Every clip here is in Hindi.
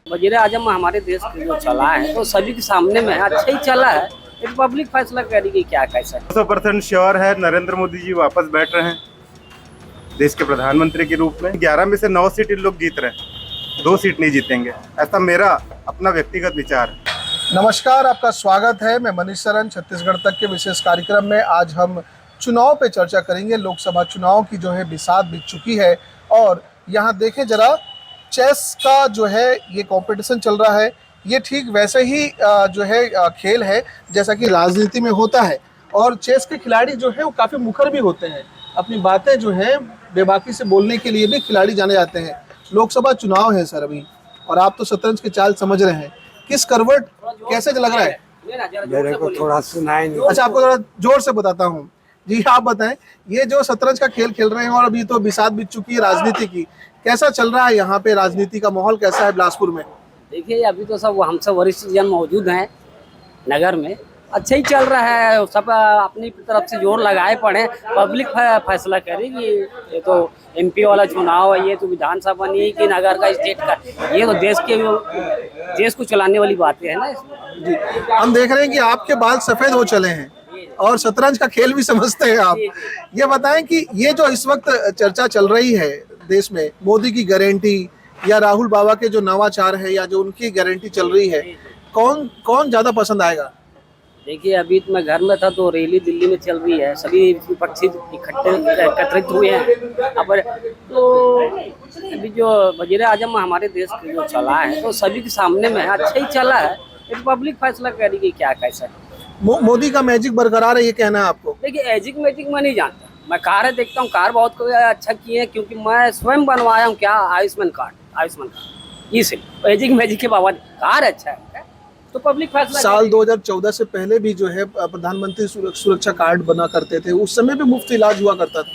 वजीर आजम हमारे देश के जो चला है तो सभी के सामने में अच्छा ही चला है। एक पब्लिक फैसला करेगी क्या कैसा। 100% श्योर है नरेंद्र मोदी जी वापस बैठ रहे हैं देश के प्रधानमंत्री के रूप में। 11 में से 9 सीट इन लोग जीत रहे हैं, 2 सीट नहीं जीतेंगे, ऐसा मेरा अपना व्यक्तिगत विचार है। नमस्कार, आपका स्वागत है। मैं मनीष सरन छत्तीसगढ़ तक के विशेष कार्यक्रम में आज हम चुनाव पे चर्चा करेंगे। लोकसभा चुनाव की जो है बिसात बीत चुकी है और यहाँ देखें जरा, चेस का जो है ये कंपटीशन चल रहा है। ये ठीक वैसे ही जो है खेल है जैसा कि राजनीति में होता है। और चेस के खिलाड़ी जो है वो काफ़ी मुखर भी होते हैं, अपनी बातें जो है बेबाकी से बोलने के लिए भी खिलाड़ी जाने जाते हैं। लोकसभा चुनाव है सर अभी, और आप तो शतरंज की चाल समझ रहे हैं। किस करवट कैसे लग रहा है? मेरे को थोड़ा सुनाई नहीं। अच्छा, आपको थोड़ा जोर से बताता हूँ। जी आप बताएं, ये जो शतरंज का खेल खेल रहे हैं और अभी तो बिसात बीत चुकी है राजनीति की, कैसा चल रहा है यहाँ पे? राजनीति का माहौल कैसा है बिलासपुर में? देखिए अभी तो सब हम सब वरिष्ठ जन मौजूद हैं नगर में, अच्छा ही चल रहा है। सब अपनी तरफ से जोर लगाए पड़े, पब्लिक फैसला करेगी। ये तो एमपी वाला चुनाव है, ये तो विधानसभा नहीं कि नगर का, स्टेट का। ये तो देश को चलाने वाली बातें है ना। जी, हम देख रहे हैं कि आपके बाल सफेद हो चले हैं और शतरंज का खेल भी समझते हैं आप। ये बताएं कि ये जो इस वक्त चर्चा चल रही है देश में, मोदी की गारंटी या राहुल बाबा के जो नवाचार है या जो उनकी गारंटी चल रही है, कौन ज्यादा पसंद आएगा? देखिए अभी तो मैं घर में था तो रैली दिल्ली में चल रही है, सभी विपक्षी इकट्ठे एकत्रित हुए हैं। अब तो अभी जो वजीर आजम हमारे देश के जो चला है तो सभी के सामने में अच्छा ही चला है। एक पब्लिक फैसला करेगी क्या कैसा। मोदी का मैजिक बरकरार है, ये कहना है आपको? देखिए एजिक मैजिक मैं नहीं जानता, मैं कार देखता हूँ, कार बहुत अच्छा किए हैं क्योंकि मैं स्वयं बनवाया हूँ। क्या आयुष्मान कार्ड ये से एजिक मैजिक के बाबा कार अच्छा है तो पब्लिक फैसला। साल 2014 से पहले भी जो है प्रधानमंत्री सुरक्षा कार्ड बना करते थे, उस समय भी मुफ्त इलाज हुआ करता था।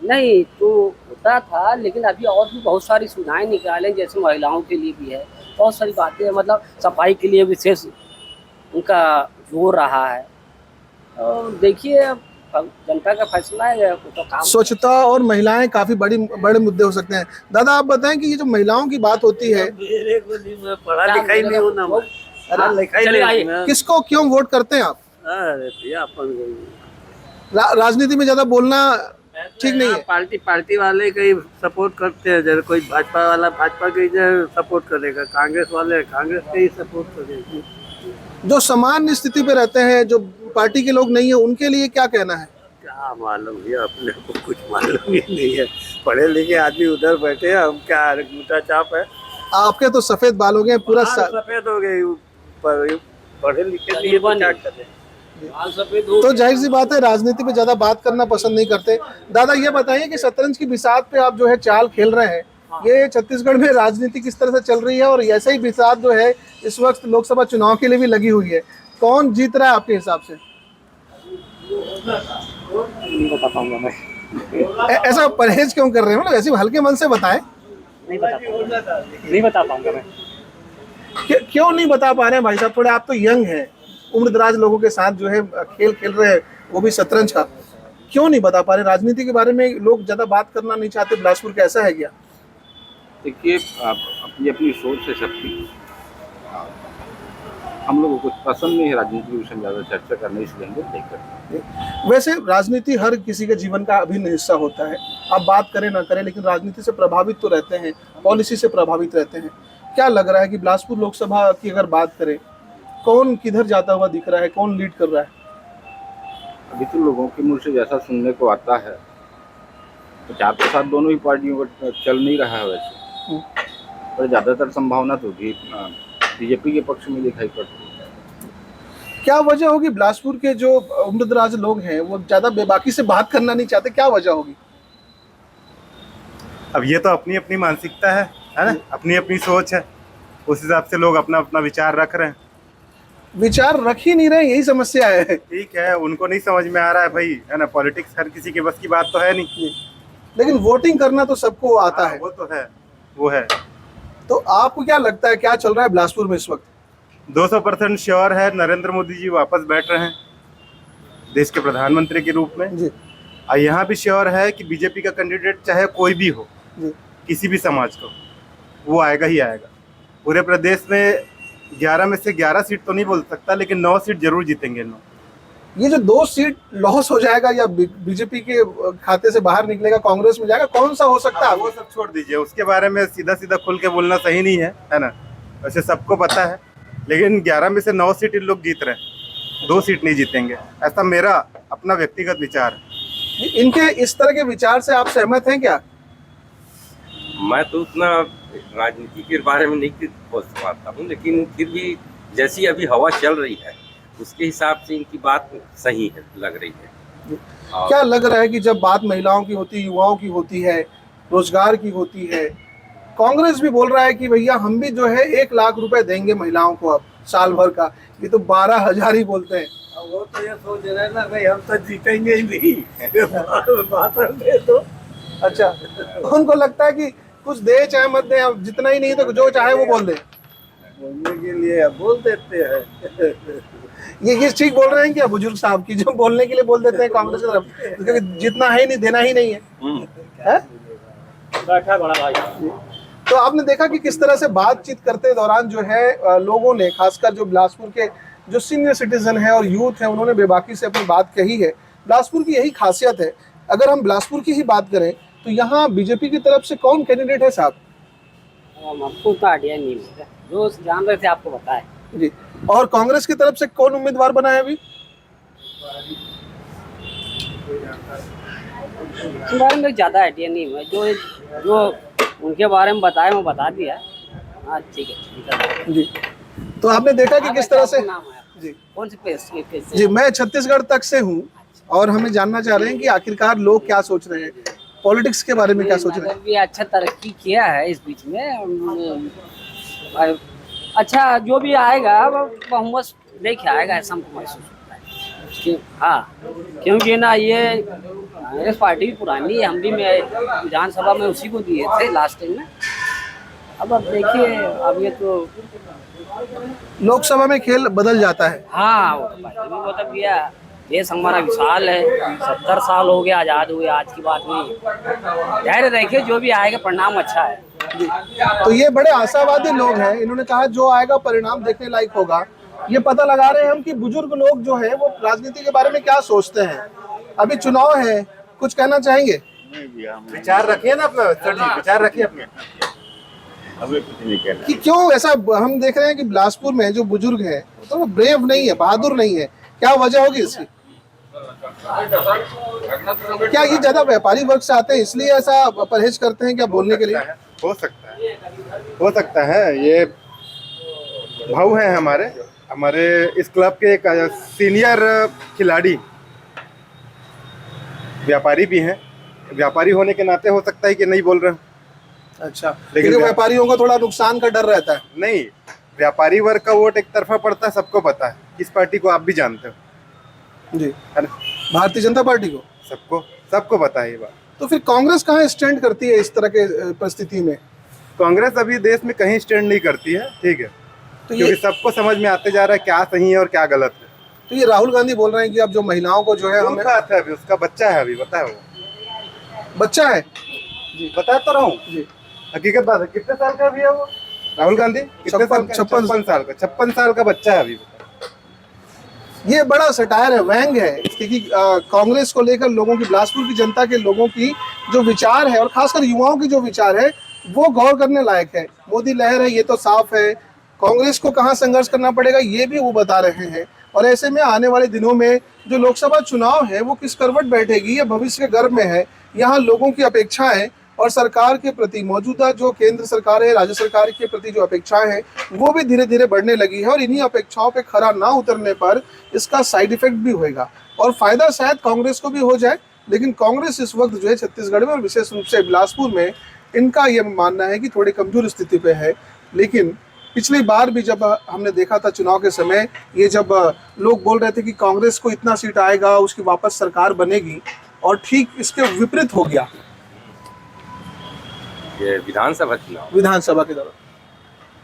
नहीं तो होता था, लेकिन अभी और भी बहुत सारी सुविधाएं निकाले, जैसे महिलाओं के लिए भी है, बहुत सारी बातें हैं। मतलब सफाई के लिए विशेष उनका जोर रहा है। और देखिए जनता का फैसला है तो काम। स्वच्छता और महिलाएं काफी बड़े मुद्दे हो सकते हैं। दादा आप बताएं कि ये जो महिलाओं की बात होती है, पढ़ा लिखा ही नहीं हूँ ना, किसको क्यों वोट करते हैं आप? राजनीति में ज्यादा बोलना ठीक नहीं है। पार्टी वाले कहीं सपोर्ट करते हैं, जैसे कोई भाजपा वाला भाजपा के सपोर्ट करेगा, कांग्रेस वाले कांग्रेस के ही सपोर्ट करेगा। जो सामान्य स्थिति पे रहते हैं, जो पार्टी के लोग नहीं है, उनके लिए क्या कहना है? क्या मालूम है, अपने को कुछ मालूम ही नहीं है। पढ़े लिखे आदमी उधर बैठे हैं, हम क्या मोटा चाप है। आपके तो सफेद बाल हो गए पूरा, सफेद हो गए, पढ़े लिखे नहीं क्या करें। तो जाहिर सी बात है राजनीति पे ज्यादा बात करना पसंद नहीं करते। दादा ये बताइए कि शतरंज की बिसात पे आप जो है चाल खेल रहे हैं, ये छत्तीसगढ़ में राजनीति किस तरह से चल रही है और ऐसे ही बिसात जो है इस वक्त लोकसभा चुनाव के लिए भी लगी हुई है, कौन जीत रहा है आपके हिसाब से? नहीं बता पाऊंगा मैं। ऐसा परहेज क्यों कर रहे हैं? मतलब ऐसे हल्के मन से बताएं। नहीं बता पाऊंगा मैं। क्यों नहीं बता पा रहे हैं भाई साहब? थोड़े आप तो यंग हैं, उम्र दराज लोगों के साथ जो है खेल खेल रहे हैं, वो भी शतरंज का। क्यों नहीं बता पा रहे? राजनीति के बारे में लोग ज्यादा बात करना नहीं चाहते बिलासपुर का, ऐसा है क्या? देखिए अपनी अपनी सोच है सबकी। हम लोगों को कुछ पसंद नहीं है राजनीति के विषय में ज़्यादा चर्चा करना, इसलिए हम लोग नहीं करते। वैसे राजनीति हर किसी के जीवन का अभिन्न हिस्सा होता है, आप बात करें ना करें, लेकिन राजनीति से प्रभावित तो रहते हैं, पॉलिसी से प्रभावित रहते हैं। क्या लग रहा है कि बिलासपुर लोकसभा की अगर बात करें, कौन किधर जाता हुआ दिख रहा है, कौन लीड कर रहा है? अभी तो लोगों के मुँह से जैसा सुनने को आता है, प्रचार प्रसार दोनों ही पार्टियों का चल नहीं रहा है वैसे, पर ज़्यादातर संभावना तो भी बीजेपी के पक्ष में दिखाई पड़ती है। क्या वजह होगी? बिलासपुर के जो उम्रदराज लोग हैं वो ज्यादा बेबाकी से बात करना नहीं चाहते, क्या वजह होगी? अब ये तो अपनी अपनी मानसिकता है ना, अपनी अपनी सोच है, उस हिसाब से लोग अपना अपना विचार रख रहे हैं। विचार रख ही नहीं रहे, यही समस्या है। ठीक है, उनको नहीं समझ में आ रहा है भाई, है ना। पॉलिटिक्स हर किसी के बस की बात तो है नहीं, लेकिन वोटिंग करना तो सबको आता है। वो तो है, वो है। तो आपको क्या लगता है क्या चल रहा है बिलासपुर में इस वक्त? 200% श्योर है नरेंद्र मोदी जी वापस बैठ रहे हैं देश के प्रधानमंत्री के रूप में जी। और यहाँ भी श्योर है कि बीजेपी का कैंडिडेट चाहे कोई भी हो, किसी भी समाज को, वो आएगा ही आएगा। पूरे प्रदेश में 11 में से 11 सीट तो नहीं बोल सकता, लेकिन 9 सीट जरूर जीतेंगे लोग। ये जो 2 सीट लॉस हो जाएगा या बीजेपी के खाते से बाहर निकलेगा, कांग्रेस में जाएगा, कौन सा हो सकता है? वो सब छोड़ दीजिए, उसके बारे में सीधा सीधा खुल के बोलना सही नहीं है ना। वैसे सबको पता है, लेकिन 11 में से 9 सीट इन लोग जीत रहे हैं, 2 सीट नहीं जीतेंगे, ऐसा मेरा अपना व्यक्तिगत विचार है। इनके इस तरह के विचार से आप सहमत हैं क्या? मैं तो उतना राजनीति के बारे में नहीं बोल पाता हूँ, लेकिन फिर भी जैसी अभी हवा चल रही है उसके हिसाब से इनकी बात सही है, लग रही है। क्या लग रहा है कि जब बात महिलाओं की होती है, युवाओं की होती है, रोजगार की होती है, कांग्रेस भी बोल रहा है कि भैया हम भी जो है 1 लाख रुपए देंगे महिलाओं को अब साल भर का, ये तो 12,000 ही बोलते हैं। वो तो ये सोच रहे हैं ना भाई हम तो जीतेंगे ही नहीं बात दे दो। अच्छा, उनको लगता है कि कुछ दे चाहे मत दे, अब जितना ही नहीं तो जो चाहे वो बोल दे। बोलने के लिए अब बोल देते हैं। ये ठीक बोल रहे हैं क्या बुजुर्ग साहब की, जो बोलने के लिए बोल देते हैं कांग्रेस की तरफ, क्योंकि जितना है नहीं देना ही नहीं है? बैठा बड़ा भाई। तो आपने देखा कि किस तरह से बातचीत करते दौरान जो है लोगों ने, खासकर जो बिलासपुर के जो सीनियर सिटीजन है और यूथ है, उन्होंने बेबाकी से अपनी बात कही है। बिलासपुर की यही खासियत है। अगर हम बिलासपुर की ही बात करें तो यहाँ बीजेपी की तरफ से कौन कैंडिडेट है साहब? हमको उतना आइडिया नहीं है, जो जान रहे थे आपको बताए जी। और कांग्रेस की तरफ से कौन उम्मीदवार बना है अभी? इस बारे में ज्यादा आइडिया नहीं है, जो उनके बारे में बताए वो बता दिया। हाँ ठीक है जी। तो आपने देखा कि किस तरह से जी कौन से प्लेस जी मैं छत्तीसगढ़ तक से हूँ और हमें जानना चाह रहे हैं कि आखिरकार लोग क्या सोच रहे हैं, पॉलिटिक्स के बारे में क्या सोच रहे हैं। भी अच्छा तरक्की किया है इस बीच में। अच्छा जो भी आएगा वो बहुमत लेके आएगा, ऐसा हमको महसूस होता है कि हाँ, क्योंकि ना ये कांग्रेस पार्टी भी पुरानी है, हम भी विधानसभा में उसी को दिए थे लास्ट टाइम में। अब देखिए, अब ये तो लोकसभा में खेल बदल जाता है। हाँ वो तो भैया देश हमारा विशाल है, 70 साल हो गया आज़ाद हुए, आज की बात नहीं। धैर्य रखिए, जो भी आएगा परिणाम अच्छा है। तो ये बड़े आशावादी लोग हैं, इन्होंने कहा जो आएगा परिणाम देखने लायक होगा। ये पता लगा रहे हैं हम कि बुजुर्ग लोग जो है वो राजनीति के बारे में क्या सोचते हैं। अभी चुनाव है, कुछ कहना चाहेंगे? विचार रखिए ना अपना सर जी, विचार रखिए अपने। हमें कुछ नहीं कहना कि क्यों ऐसा हम देख रहे हैं कि बिलासपुर में जो बुजुर्ग है तो वो ब्रेव नहीं है, बहादुर नहीं है, क्या वजह होगी इसकी? क्या ये ज्यादा व्यापारी वर्ग से आते हैं इसलिए ऐसा परहेज करते हैं क्या बोलने के लिए? हो सकता है। ये भाऊ हैं हमारे इस क्लब के एक सीनियर खिलाड़ी, व्यापारी भी हैं। व्यापारी होने के नाते हो सकता है कि नहीं बोल रहे। अच्छा, लेकिन व्यापारियों को थोड़ा नुकसान का डर रहता है। नहीं, व्यापारी वर्ग का वोट एक तरफा पड़ता है, सबको पता है। किस पार्टी को आप भी जानते हो जी, है ना? भारतीय जनता पार्टी को सबको पता है ये बात। तो फिर कांग्रेस कहाँ स्टैंड करती है इस तरह के परिस्थिति में? कांग्रेस अभी देश में कहीं स्टैंड नहीं करती है, ठीक है, तो क्योंकि ये सबको समझ में आते जा रहा है क्या सही है और क्या गलत है। तो ये राहुल गांधी बोल रहे हैं कि अब जो महिलाओं को जो है हमें बात है, अभी उसका बच्चा है, अभी बताए वो बच्चा है जी, बता तो रहा हूँ जी। हकीकत बात है। कितने साल का अभी है वो राहुल गांधी? 56 साल का बच्चा है अभी। ये बड़ा सटायर है, व्यंग है, क्योंकि कांग्रेस को लेकर लोगों की, बिलासपुर की जनता के लोगों की जो विचार है और खासकर युवाओं की जो विचार है वो गौर करने लायक है। मोदी लहर है, ये तो साफ है। कांग्रेस को कहाँ संघर्ष करना पड़ेगा ये भी वो बता रहे हैं। और ऐसे में आने वाले दिनों में जो लोकसभा चुनाव है वो किस करवट बैठेगी ये भविष्य के गर्भ में है। यहाँ लोगों की अपेक्षाएं और सरकार के प्रति, मौजूदा जो केंद्र सरकार है, राज्य सरकार के प्रति जो अपेक्षाएं हैं वो भी धीरे धीरे बढ़ने लगी है। और इन्हीं अपेक्षाओं पे खरा ना उतरने पर इसका साइड इफेक्ट भी होगा और फायदा शायद कांग्रेस को भी हो जाए। लेकिन कांग्रेस इस वक्त जो है छत्तीसगढ़ में और विशेष रूप से बिलासपुर में, इनका ये मानना है कि थोड़ी कमजोर स्थिति पे है। लेकिन पिछली बार भी जब हमने देखा था चुनाव के समय, ये जब लोग बोल रहे थे कि कांग्रेस को इतना सीट आएगा, उसकी वापस सरकार बनेगी, और ठीक इसके विपरीत हो गया ये विधानसभा चुनाव, विधानसभा के दौरान।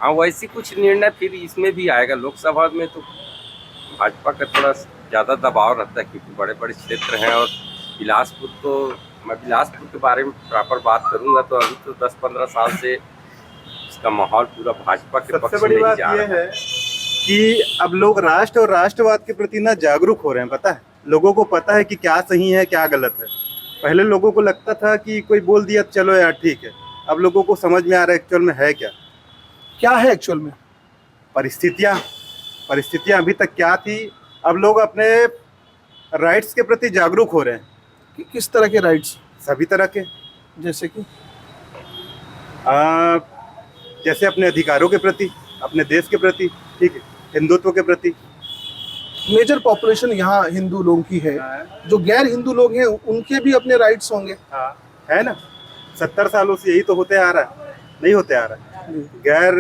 हाँ वैसे कुछ निर्णय फिर इसमें भी आएगा। लोकसभा में तो भाजपा का थोड़ा ज़्यादा दबाव रहता है क्योंकि बड़े बड़े क्षेत्र हैं। और बिलासपुर तो, मैं बिलासपुर के बारे में प्रॉपर बात करूंगा तो अभी तो 10-15 साल से उसका माहौल पूरा भाजपा के सबसे पक्ष बड़ी में ही बात जा यह रहा है। है कि अब लोग राष्ट्र और राष्ट्रवाद के प्रति ना जागरूक हो रहे हैं। पता है, लोगों को पता है कि क्या सही है क्या गलत है। पहले लोगों को लगता था कि कोई बोल दिया चलो यार ठीक है, अब लोगों को समझ में आ रहा है एक्चुअल में है क्या। क्या है एक्चुअल में? परिस्थितियां अभी तक क्या थी, अब लोग अपने राइट्स के प्रति जागरूक हो रहे हैं। कि किस तरह के राइट्स? सभी तरह के, जैसे कि जैसे अपने अधिकारों के प्रति, अपने देश के प्रति, ठीक है, हिंदुत्व के प्रति। मेजर पॉपुलेशन यहाँ हिंदू लोगों की है, जो गैर हिंदू लोग हैं उनके भी अपने राइट्स होंगे। हाँ, है ना। 70 सालों से यही तो होते आ रहा है, नहीं होते आ रहा है। गैर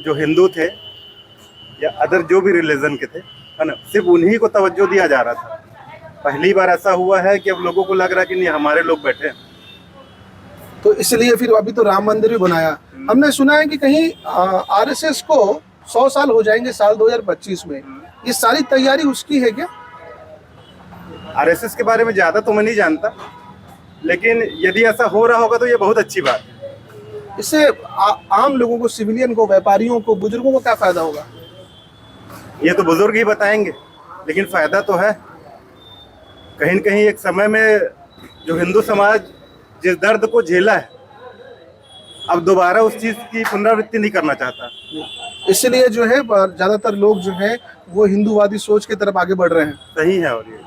जो हिंदू थे या अदर जो भी रिलीजन के थे, है ना, सिर्फ उन्हीं को तवज्जो दिया जा रहा था। पहली बार ऐसा हुआ है कि अब लोगों को लग रहा है कि नहीं हमारे लोग बैठे हैं। तो इसलिए फिर अभी तो राम मंदिर भी बनाया। हमने सुना है कि कहीं आरएसएस को 100 साल हो जाएंगे साल 2025 में। ये सारी तैयारी उसकी है क्या? आरएसएस के बारे में ज़्यादा तो मैं नहीं जानता, लेकिन यदि ऐसा हो रहा होगा तो ये बहुत अच्छी बात है। इससे आम लोगों को, सिविलियन को, व्यापारियों को, बुजुर्गों को क्या फायदा होगा? ये तो बुजुर्ग ही बताएंगे, लेकिन फायदा तो है। कहीं न कहीं एक समय में जो हिंदू समाज जिस दर्द को झेला है, अब दोबारा उस चीज़ की पुनरावृत्ति नहीं करना चाहता। इसलिए जो है ज्यादातर लोग जो है वो हिंदूवादी सोच की तरफ आगे बढ़ रहे हैं। सही है। और ये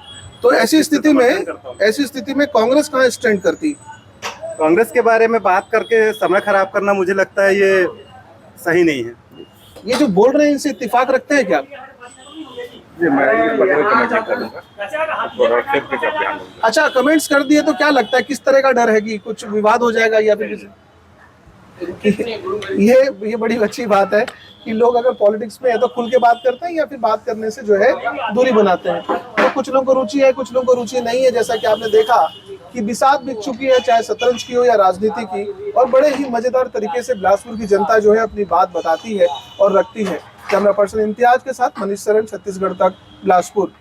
तो ऐसी स्थिति में कांग्रेस कहाँ स्टैंड करती? कांग्रेस के बारे में बात करके समय खराब करना मुझे लगता है ये सही नहीं है। ये जो बोल रहे हैं इनसे इत्तेफाक रखते हैं क्या? अच्छा, कमेंट्स कर दिए तो क्या लगता है किस तरह का डर है कि कुछ विवाद हो जाएगा या फिर ये बड़ी अच्छी बात है कि लोग अगर पॉलिटिक्स में है तो खुल के बात करते हैं या फिर बात करने से जो है दूरी बनाते हैं। तो कुछ लोगों को रुचि है, कुछ लोगों को रुचि नहीं है। जैसा कि आपने देखा कि बिसात बिक चुकी है, चाहे शतरंज की हो या राजनीति की, और बड़े ही मजेदार तरीके से बिलासपुर की जनता जो है अपनी बात बताती है और रखती है। कैमरा पर्सन इम्तियाज के साथ मनीष सरन, छत्तीसगढ़ तक, बिलासपुर।